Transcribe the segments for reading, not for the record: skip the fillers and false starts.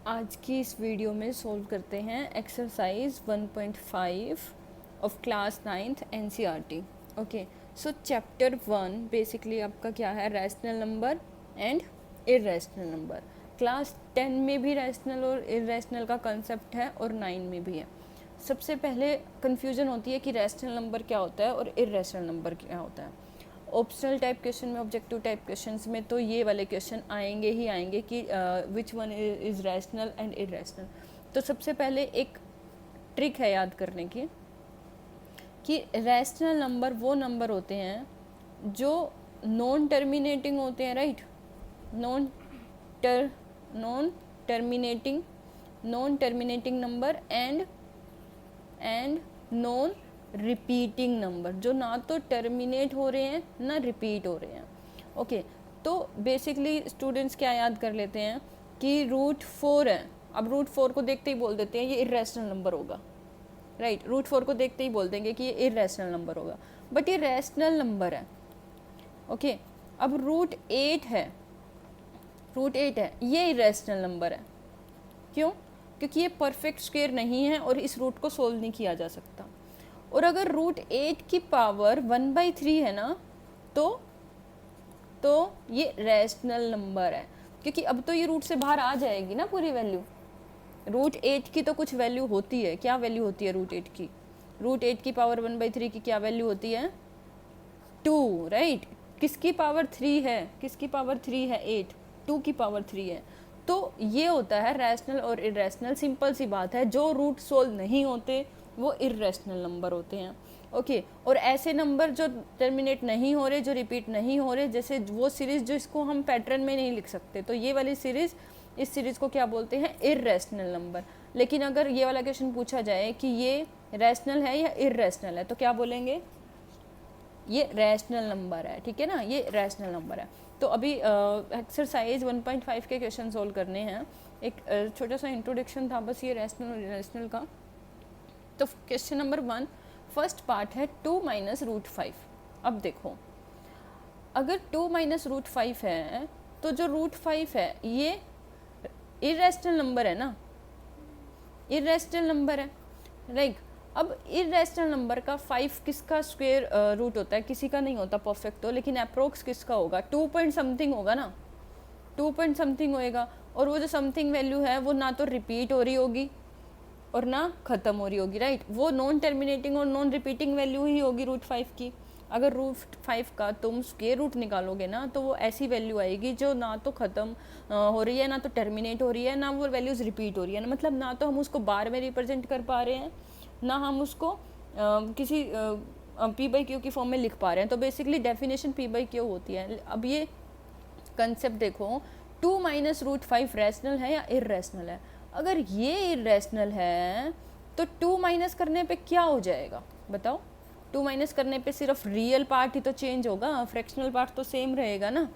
आज की इस वीडियो में सोल्व करते हैं exercise 1.5 of class 9th NCERT. Okay, so chapter 1 basically आपका क्या है, rational number and irrational number. Class 10 में भी रैशनल और इर्रेशनल का कंसेप्ट है और 9 में भी है। सबसे पहले कन्फ्यूजन होती है कि रैशनल नंबर क्या होता है और इर्रेशनल नंबर क्या होता है। ऑप्शनल टाइप क्वेश्चन में, ऑब्जेक्टिव टाइप क्वेश्चंस में तो ये वाले क्वेश्चन आएंगे ही आएंगे कि which one is rational and irrational. तो सबसे पहले एक ट्रिक है याद करने की कि रैशनल नंबर वो नंबर होते हैं जो नॉन टर्मिनेटिंग होते हैं, right. Non terminating number and non repeating number, जो ना तो टर्मिनेट हो रहे हैं ना रिपीट हो रहे हैं। ओके, तो बेसिकली स्टूडेंट्स क्या याद कर लेते हैं कि रूट 4 है। अब रूट 4 को देखते ही बोल देते हैं ये इर्रेशनल नंबर होगा, राइट। रूट 4 को देखते ही बोल देंगे कि ये इर्रेशनल नंबर होगा, बट ये रैशनल नंबर है। ओके, अब रूट 8 है, ये इर्रेशनल नंबर है। क्यों? क्योंकि ये परफेक्ट स्क्वायर नहीं है और इस रूट को सोल्व नहीं किया जा सकता। और अगर रूट 8 की पावर 1/3 है ना, तो ये रैशनल नंबर है, क्योंकि अब तो ये रूट से बाहर आ जाएगी ना पूरी वैल्यू। रूट 8 की तो कुछ वैल्यू होती है। क्या वैल्यू होती है रूट 8 की? रूट 8 की पावर 1/3 की क्या वैल्यू होती है? 2, राइट। किसकी पावर 3 है? 8। 2 की पावर 3 है। तो ये होता है रैशनल और इरेशनल। सिंपल सी बात है, जो रूट सोल्व नहीं होते वो इरेशनल नंबर होते हैं। ओके, और ऐसे नंबर जो टर्मिनेट नहीं हो रहे, जो रिपीट नहीं हो रहे, जैसे वो सीरीज जो इसको हम पैटर्न में नहीं लिख सकते, तो ये वाली सीरीज, इस सीरीज को क्या बोलते हैं? Irrational number. लेकिन अगर ये वाला क्वेश्चन पूछा जाए कि ये रैशनल है या इरेशनल है, तो क्या बोलेंगे? ये रैशनल नंबर है, ठीक है ना, ये रैशनल नंबर है। तो अभी एक्सरसाइज 1.5 के क्वेश्चन सोल्व करने हैं। एक छोटा सा इंट्रोडक्शन था बस ये रैशनल और इरेशनल का। तो क्वेश्चन नंबर 1, फर्स्ट पार्ट है 2 माइनस रूट 5। अब देखो, अगर 2 माइनस रूट 5 है तो जो रूट 5 है ये इरेशनल नंबर है ना, इरेशनल नंबर है, राइट। अब इरेशनल नंबर का 5 किसका स्क्वायर रूट होता है? किसी का नहीं होता परफेक्ट, तो लेकिन अप्रोक्स किसका होगा? 2 पॉइंट समथिंग होगा ना, 2 पॉइंट समथिंग होएगा। और वो जो समथिंग वैल्यू है वो ना तो रिपीट हो रही होगी और ना ख़त्म हो रही होगी, राइट। वो नॉन टर्मिनेटिंग और नॉन रिपीटिंग वैल्यू ही होगी रूट 5 की। अगर रूट 5 का तुम स्क्वायर रूट निकालोगे ना, तो वो ऐसी वैल्यू आएगी जो ना तो ख़त्म हो रही है, ना तो टर्मिनेट हो रही है, ना वो वैल्यूज़ रिपीट हो रही है ना। मतलब ना तो हम उसको बार में रिप्रेजेंट कर पा रहे हैं, ना हम उसको किसी P/Q की फॉर्म में लिख पा रहे हैं। तो बेसिकली डेफिनेशन P/Q होती है। अब ये कंसेप्ट देखो, 2 माइनस रूट 5 रैशनल है या इरेशनल है? अगर ये इरेशनल है तो 2 माइनस करने पे क्या हो जाएगा बताओ? 2 माइनस करने पे सिर्फ रियल पार्ट ही तो चेंज होगा, फ्रैक्शनल पार्ट तो सेम रहेगा ना,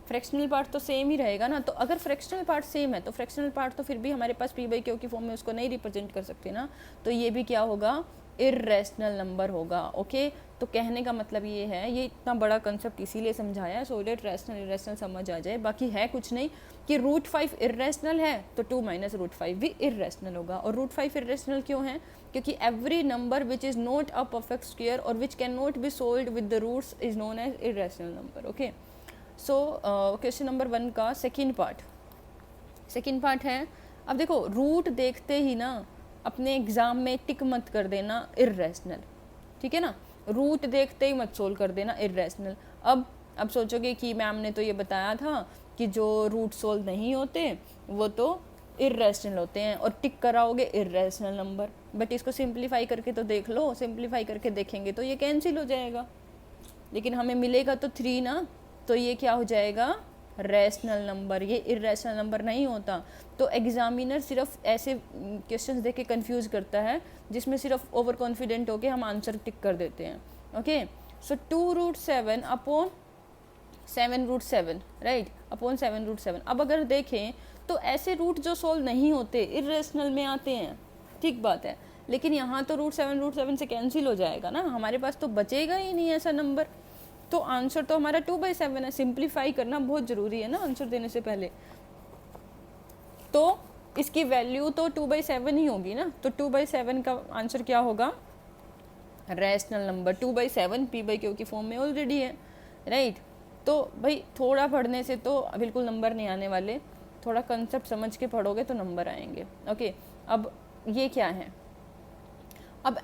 फ्रैक्शनल पार्ट तो सेम ही रहेगा ना। तो अगर फ्रैक्शनल पार्ट सेम है तो फ्रैक्शनल पार्ट तो फिर भी हमारे पास P/Q की फॉर्म में उसको नहीं रिप्रेजेंट कर सकते ना, तो ये भी क्या होगा? इरेशनल नंबर होगा। ओके, तो कहने का मतलब ये है, ये इतना बड़ा कंसेप्ट इसीलिए समझाया है सो डेट रैशनल इरेशनल समझ आ जाए। बाकी है कुछ नहीं कि रूट 5 इरेशनल है तो 2 माइनस रूट 5 भी इरेशनल होगा। और रूट 5 इरेशनल क्यों है? क्योंकि every number which is not a perfect square और which can not be solved with the roots is known as irrational number. Okay, so question number 1 का सेकेंड पार्ट है। अब देखो, रूट देखते ही ना अपने एग्जाम में टिक मत कर देना इरेशनल, ठीक है ना। रूट देखते ही मत सोल्व कर देना इरेशनल। अब सोचोगे कि मैम ने तो ये बताया था कि जो रूट सोल्व नहीं होते वो तो इरेशनल होते हैं, और टिक कराओगे इरेशनल नंबर। बट इसको सिंप्लीफाई करके तो देख लो, सिंप्लीफाई करके देखेंगे तो ये कैंसिल हो जाएगा, लेकिन हमें मिलेगा तो 3 ना, तो ये क्या हो जाएगा? Rational number. ये इरेशनल नंबर नहीं होता। तो एग्जामिनर सिर्फ ऐसे क्वेश्चंस देके कंफ्यूज करता है जिसमें सिर्फ ओवर कॉन्फिडेंट होके हम आंसर टिक कर देते हैं। ओके, सो 2√7 अपॉन 7√7, राइट, अपॉन 7√7। अब अगर देखें तो ऐसे रूट जो सोल्व नहीं होते इरेशनल में आते हैं, ठीक बात है, लेकिन यहाँ तो √7 से कैंसिल हो जाएगा ना, हमारे पास तो बचेगा ही नहीं ऐसा नंबर। तो आंसर तो हमारा 2/7 है। सिंप्लीफाई करना बहुत ज़रूरी है ना आंसर देने से पहले। तो इसकी वैल्यू तो 2/7 ही होगी ना, तो 2/7 का आंसर क्या होगा, रैशनल नंबर। 2/7 p/q की फॉर्म में ऑलरेडी है, राइट। तो भाई थोड़ा पढ़ने से तो बिल्कुल नंबर नहीं आने वाले, थोड़ा कंसेप्ट समझ के पढ़ोगे तो नंबर आएंगे। ओके, अब ये क्या है, अब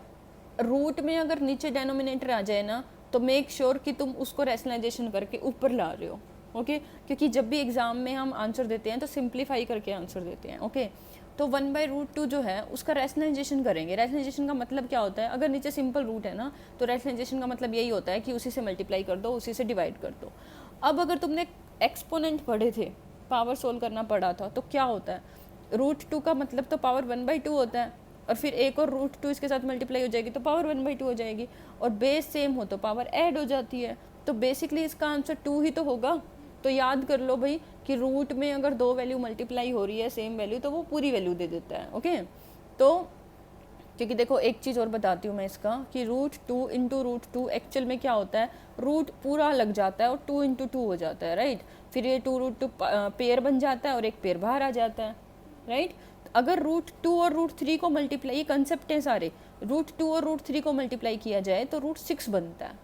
रूट में अगर नीचे डेनोमिनेटर आ जाए ना तो मेक श्योर कि तुम उसको रैशनलाइजेशन करके ऊपर ला रहे हो। ओके, क्योंकि जब भी एग्जाम में हम आंसर देते हैं तो सिंप्लीफाई करके आंसर देते हैं। ओके, तो 1/√2 जो है उसका रैशनलाइजेशन करेंगे। रैशनलाइजेशन का मतलब क्या होता है, अगर नीचे सिंपल रूट है ना तो रैशनलाइजेशन का मतलब यही होता है कि उसी से मल्टीप्लाई कर दो, उसी से डिवाइड कर दो। अब अगर तुमने एक्सपोनेंट पढ़े थे, पावर सोल्व करना पड़ा था, तो क्या होता है, √2 का मतलब तो पावर 1/2 होता है, और फिर एक और √2 इसके साथ मल्टीप्लाई हो जाएगी तो पावर 1/2 हो जाएगी, और बेस सेम हो तो पावर ऐड हो जाती है। तो बेसिकली इसका आंसर 2 ही तो होगा। तो याद कर लो भाई कि रूट में अगर दो वैल्यू मल्टीप्लाई हो रही है सेम वैल्यू तो वो पूरी वैल्यू दे देता है। ओके, तो क्योंकि देखो एक चीज़ और बताती हूँ मैं इसका कि √2 इंटू √2 एक्चुअल में क्या होता है, रूट पूरा लग जाता है और 2 इंटू 2 हो जाता है, राइट। फिर ये 2√2 पेयर बन जाता है और एक पेयर बाहर आ जाता है, राइट। अगर √2 और √3 को मल्टीप्लाई, ये कंसेप्ट है सारे, √2 और √3 को मल्टीप्लाई किया जाए तो √6 बनता है,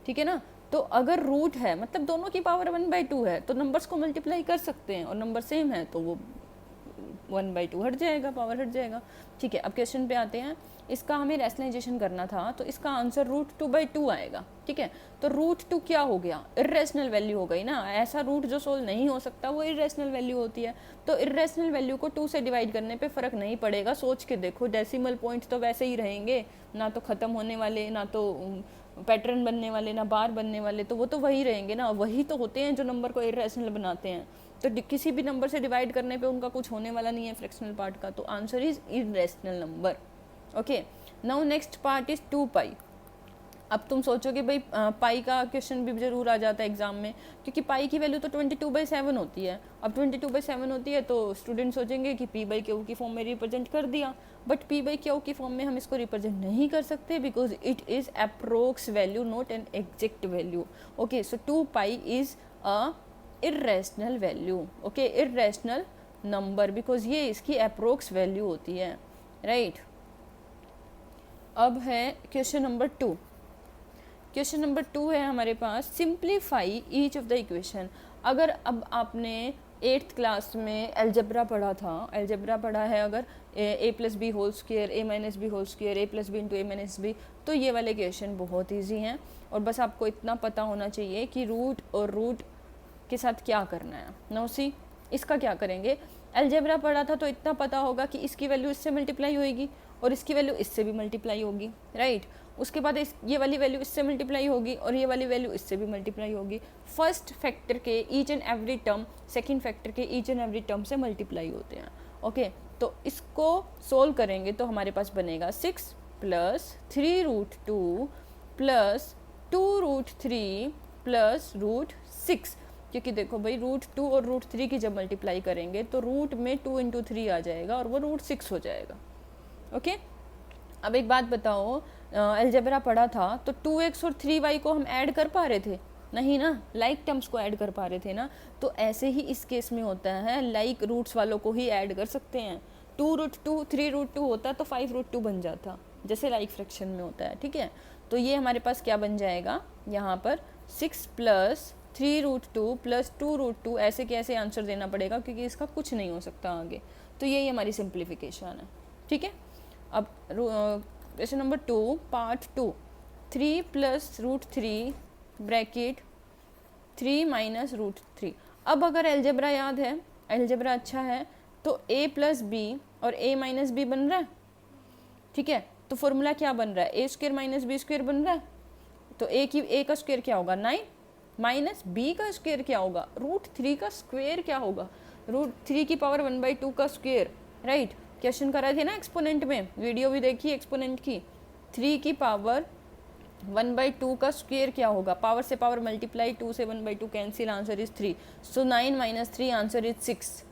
ठीक है ना। तो अगर रूट है मतलब दोनों की पावर 1/2 है तो नंबर्स को मल्टीप्लाई कर सकते हैं, और नंबर सेम है तो वो 1/2 हट जाएगा, पावर हट जाएगा। ठीक है, अब क्वेश्चन पे आते हैं। इसका हमें रैशनलाइजेशन करना था तो इसका आंसर √2/2 आएगा। ठीक है, तो √2 क्या हो गया, इर्रेशनल वैल्यू हो गई ना। ऐसा रूट जो सोल्व नहीं हो सकता वो इर्रेशनल वैल्यू होती है। तो इर्रेशनल वैल्यू को 2 से डिवाइड करने पे फर्क नहीं पड़ेगा। सोच के देखो, डेसिमल पॉइंट तो वैसे ही रहेंगे, ना तो ख़त्म होने वाले, ना तो पैटर्न बनने वाले, ना बार बनने वाले, तो वो तो वही रहेंगे ना। वही तो होते हैं जो नंबर को इर्रेशनल बनाते हैं। तो किसी भी नंबर से डिवाइड करने पे उनका कुछ होने वाला नहीं है फ्रैक्शनल पार्ट का, तो answer is irrational number. Okay, now next part is 2π। अब तुम सोचोगे भाई पाई का क्वेश्चन भी जरूर आ जाता है एग्जाम में, क्योंकि पाई की वैल्यू तो 22/7 होती है। अब 22/7 होती है तो स्टूडेंट सोचेंगे कि p/q की फॉर्म में रिप्रेजेंट कर दिया, बट p/q की फॉर्म में हम इसको रिप्रेजेंट नहीं कर सकते because it is approx value, not an exact value. Okay, so 2π is a irrational value. Okay, irrational number because ये इसकी अप्रोक्स वैल्यू होती है, राइट। अब है क्वेश्चन नंबर 2। क्वेश्चन नंबर 2 है हमारे पास, simplify each of the equation. अगर अब आपने 8th क्लास में अलजेब्रा पढ़ा था, अलजेब्रा पढ़ा है अगर a+b whole square, a-b whole square, a+b into a-b, तो ये वाले क्वेश्चन बहुत ईजी हैं। और बस आपको इतना पता होना चाहिए कि रूट और रूट के साथ क्या करना है। नो सी, इसका क्या करेंगे, अलजेब्रा पढ़ा था तो इतना पता होगा कि इसकी वैल्यू इससे मल्टीप्लाई होगी और इसकी वैल्यू इससे भी मल्टीप्लाई होगी, राइट। उसके बाद ये वाली वैल्यू इससे मल्टीप्लाई होगी और ये वाली वैल्यू इससे भी मल्टीप्लाई होगी। फर्स्ट फैक्टर के each and every term second factor के ईच एंड एवरी टर्म से मल्टीप्लाई होते हैं। ओके, तो इसको सोल्व करेंगे तो हमारे पास बनेगा 6 + 3√2 + 2√3 + √6। क्योंकि देखो भाई √2 और √3 की जब मल्टीप्लाई करेंगे तो रूट में 2 × 3 आ जाएगा और वो √6 हो जाएगा। ओके, अब एक बात बताओ, अलजेब्रा पढ़ा था तो 2x और 3y को हम ऐड कर पा रहे थे? नहीं ना, लाइक टर्म्स को ऐड कर पा रहे थे ना। तो ऐसे ही इस केस में होता है, लाइक रूट्स वालों को ही ऐड कर सकते हैं। 2√2 3√2 होता तो 5√2 बन जाता, जैसे लाइक फ्रैक्शन में होता है। ठीक है, तो ये हमारे पास क्या बन जाएगा यहाँ पर, 6 + 3√2 + 2√2। ऐसे कैसे आंसर देना पड़ेगा क्योंकि इसका कुछ नहीं हो सकता आगे। तो यही हमारी सिंप्लीफिकेशन है। ठीक है, अब क्वेश्चन नंबर 2 पार्ट 2, 3 + √3 ब्रैकेट 3 - √3। अब अगर अलजेब्रा याद है, अलजेब्रा अच्छा है, तो a + b और a - b बन रहा है। ठीक है, तो फॉर्मूला क्या बन रहा है, a² - b² बन रहा है। तो a का स्क्वायर क्या होगा 9 माइनस b का स्क्वायर क्या होगा, √3 का स्क्वायर क्या होगा, √3 की पावर 1/2 का स्क्वायर, राइट। क्वेश्चन कर रहे थे ना एक्सपोनेंट में, वीडियो भी देखी एक्सपोनेंट की। 3 की पावर 1/2 का स्क्वायर क्या होगा, पावर से पावर मल्टीप्लाई, 2 से 1/2 cancel, answer is 3। So 9 - 3 answer is 6।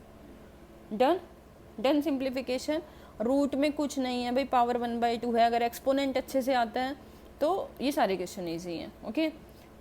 Done simplification. Root में कुछ नहीं है भाई, पावर 1/2 है। अगर एक्सपोनेंट अच्छे से आता है तो ये सारे क्वेश्चन ईजी हैं। Okay,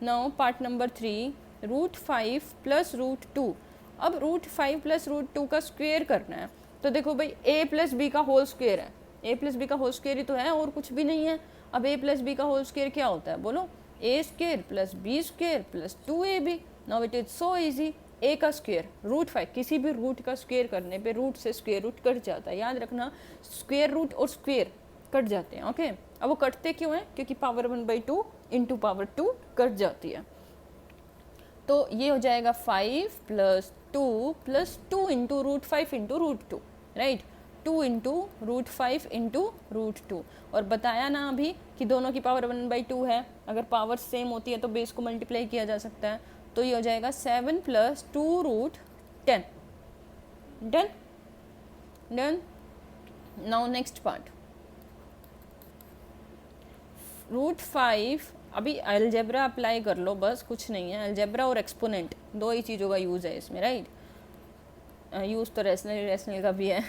now part number 3, √5 + √2। अब √5 + √2 का स्क्वायर करना है। तो देखो भाई a प्लस बी का होल स्क्वायर है, a प्लस बी का होल स्क्वायर ही तो है और कुछ भी नहीं है। अब a प्लस बी का होल स्क्वायर क्या होता है बोलो, a square plus b square plus 2ab। Now it is so easy, a का स्क्वायर रूट 5, किसी भी रूट का स्क्वायर करने पे रूट से स्क्वायर रूट कट जाता है, याद रखना स्क्वायर रूट और स्क्वायर कट जाते हैं। ओके अब वो कटते क्यों हैं, क्योंकि पावर 1/2 इंटू पावर 2 कट जाती है। तो ये हो जाएगा 5 plus 2 plus 2 into root 5 into root 2, right, 2 into root 5 into root 2। और बताया ना अभी कि दोनों की पावर 1/2 है, अगर पावर सेम होती है तो बेस को मल्टीप्लाई किया जा सकता है। तो ये हो जाएगा 7 plus 2 root 10। Done done. Now next part, root 5। अभी अलजेब्रा अप्लाई कर लो, बस कुछ नहीं है, अलजेब्रा और एक्सपोनेंट दो ही चीज़ों का यूज़ है इसमें, राइट। यूज़ तो रेशनल का भी है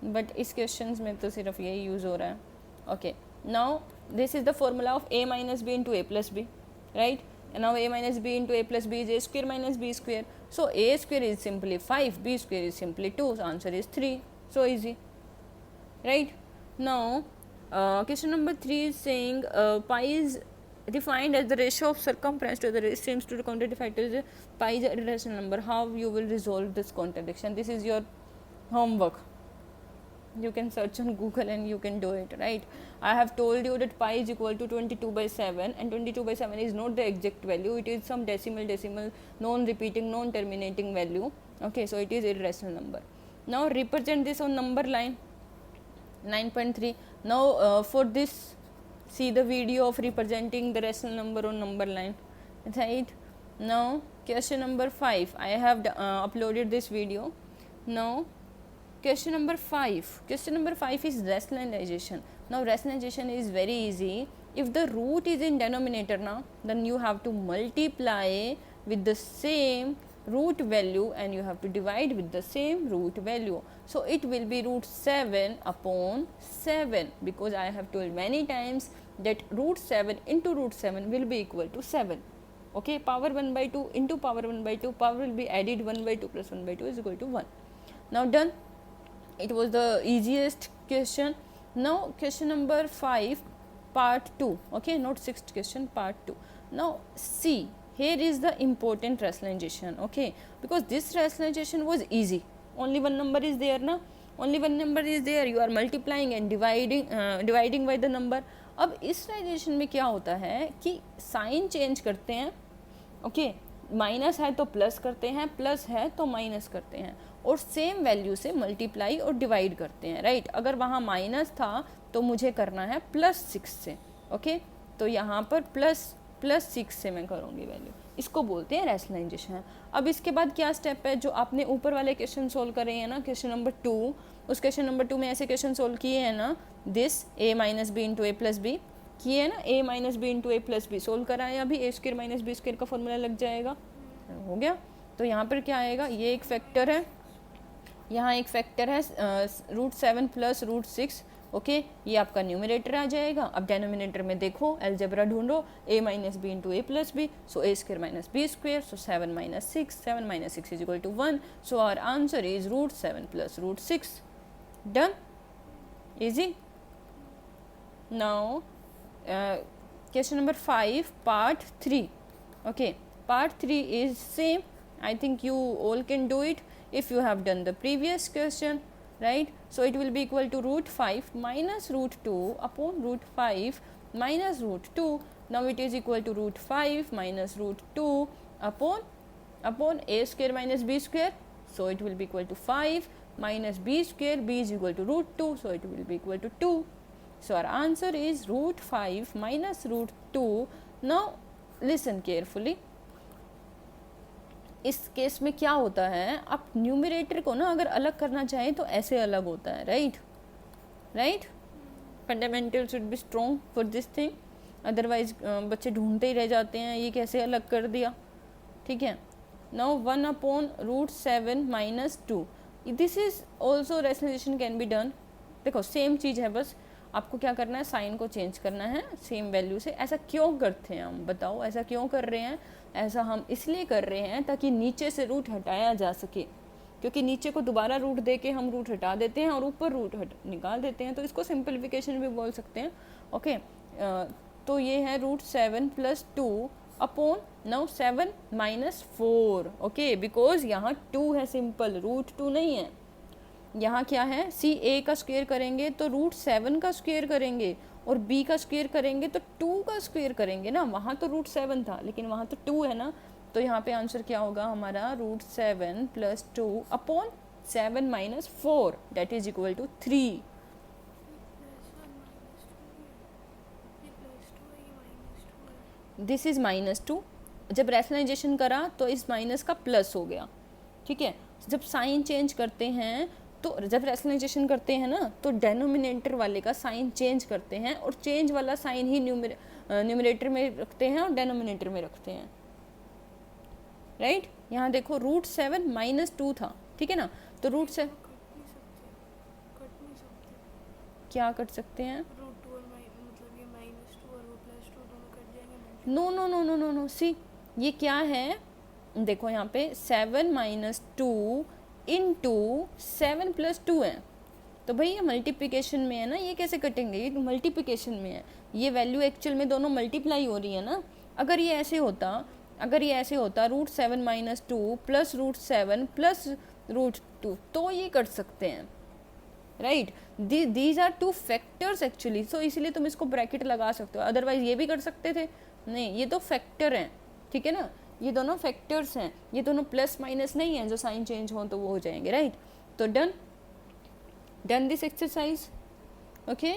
बट इस क्वेश्चन में तो सिर्फ यही यूज़ हो रहा है। Okay now this is the formula of a minus b into a plus b, right. Now a minus b into a plus b is a square minus b square. So a square is simply 5, b square is simply 2. So answer is 3. So easy, right? Now question number 3 is saying pi is defined as the ratio of circumference to the radius to the quantity factor. Pi is a irrational number. How you will resolve this contradiction? This is your homework. You can search on Google and you can do it, right? I have told you that pi is equal to 22/7 and 22/7 is not the exact value, it is some decimal non-repeating non-terminating value. Okay, so it is irrational number. Now represent this on number line 9.3. Now for this see the video of representing the rational number on number line, right? Now question number 5, I have uploaded this video. Now question number 5. Question number 5 is rationalization. Now rationalization is very easy. If the root is in denominator now, then you have to multiply with the same root value and you have to divide with the same root value. So it will be root 7 upon 7, because I have told many times that root 7 into root 7 will be equal to 7. Okay, power 1/2 into power 1/2, power will be added 1/2 plus 1/2 is equal to 1. Now done. It was the easiest question. Now question number 5 part 2, okay, not sixth question, part 2. Now see, here is the important rationalization, okay, because this rationalization was easy, only one number is there na, only one number is there, you are multiplying and dividing by the number. अब इस राइजेशन में क्या होता है कि sign change करते हैं, okay, minus है तो प्लस करते हैं, प्लस है तो माइनस करते हैं, और सेम वैल्यू से मल्टीप्लाई और डिवाइड करते हैं, राइट। अगर वहाँ माइनस था तो मुझे करना है +6 से, ओके, तो यहाँ पर +6 से मैं करूँगी वैल्यू, इसको बोलते हैं रैशनलाइजेशन। अब इसके बाद क्या स्टेप है, जो आपने ऊपर वाले क्वेश्चन सोल्व करे हैं ना, क्वेश्चन नंबर 2, उस क्वेश्चन नंबर 2 में ऐसे क्वेश्चन सोल्व किए हैं ना, this a minus b into a plus b किए है ना, a minus b into a plus b solve करा है अभी, a² माइनस बी स्क्वायर का फॉर्मूला लग जाएगा, हो गया। तो यहाँ पर क्या आएगा, ये एक फैक्टर है, यहाँ एक फैक्टर है रूट 7 प्लस रूट 6, ओके, ये आपका न्यूमरेटर आ जाएगा। अब डेनोमिनेटर में देखो, अलजेब्रा ढूंढो, a minus b into a plus b, so a² minus b square, so 7 minus 6 is equal to 1, so our answer is root 7 plus root 6। Done, easy. Now question number 5 part 3, okay, part 3 is same. I think you all can do it if you have done the previous question, right? So it will be equal to root 5 minus root 2 upon root 5 minus root 2. Now it is equal to root 5 minus root 2 upon a² minus b square. So it will be equal to 5 minus b square, b is equal to root 2, so it will be equal to 2. So our answer is root 5 minus root 2. Now listen carefully. इस case में क्या होता है, आप numerator को ना अगर अलग करना चाहें तो ऐसे अलग होता है, right. Fundamental should be strong for this thing, otherwise बच्चे ढूंढते ही रह जाते हैं ये कैसे अलग कर दिया, ठीक है। Now 1 upon root 7 minus 2, this is also rationalization can be done. देखो सेम चीज़ है, बस आपको क्या करना है, साइन को चेंज करना है सेम वैल्यू से। ऐसा क्यों करते हैं हम, बताओ ऐसा क्यों कर रहे हैं? ऐसा हम इसलिए कर रहे हैं ताकि नीचे से रूट हटाया जा सके, क्योंकि नीचे को दोबारा रूट दे के हम रूट हटा देते हैं और ऊपर रूट निकाल देते हैं, तो इसको सिंप्लीफिकेशन भी बोल सकते हैं। ओके, तो ये है √7 + 2 अपॉन नाउ 7 - 4। ओके, बिकॉज यहाँ 2 है सिंपल, √2 नहीं है। यहाँ क्या है, सी ए का स्क्वायर करेंगे तो √7 का स्क्वायर करेंगे, और बी का स्क्वायर करेंगे तो 2 का स्क्वायर करेंगे ना। वहाँ तो √7 था लेकिन वहाँ तो 2 है ना, तो यहाँ पे आंसर क्या होगा हमारा, √7 + 2 upon 7 - 4 that is equal to 3। This is -2। जब रैशनलाइजेशन करा तो इस माइनस का प्लस हो गया, ठीक है। जब साइन चेंज करते हैं, तो जब रैशनलाइजेशन करते हैं ना, तो डेनोमिनेटर वाले का साइन चेंज करते हैं, और चेंज वाला साइन ही न्यूमरेटर में रखते हैं और डेनोमिनेटर में रखते हैं, राइट। यहाँ देखो √7 - 2 था, ठीक है ना, तो √7 क्या कट सकते हैं, no no no no no no, see ये क्या है, देखो यहाँ पे 7 - 2 इंटू 7 + 2 है, तो भाई ये मल्टीप्लिकेशन में है ना, ये कैसे कटेंगे, ये मल्टीप्लिकेशन में है, ये वैल्यू एक्चुअल में दोनों मल्टीप्लाई हो रही है ना। अगर ये ऐसे होता √7 - 2 + √7 + √2, तो ये कट सकते हैं, right. These are 2 factors actually, so इसीलिए तुम इसको ब्रैकेट लगा सकते हो, अदरवाइज ये भी कर सकते थे, नहीं, ये तो फैक्टर हैं, ठीक है ना, ये दोनों फैक्टर्स हैं, ये दोनों प्लस माइनस नहीं है, जो साइन चेंज हो तो वो हो जाएंगे, राइट। तो डन दिस एक्सरसाइज, ओके।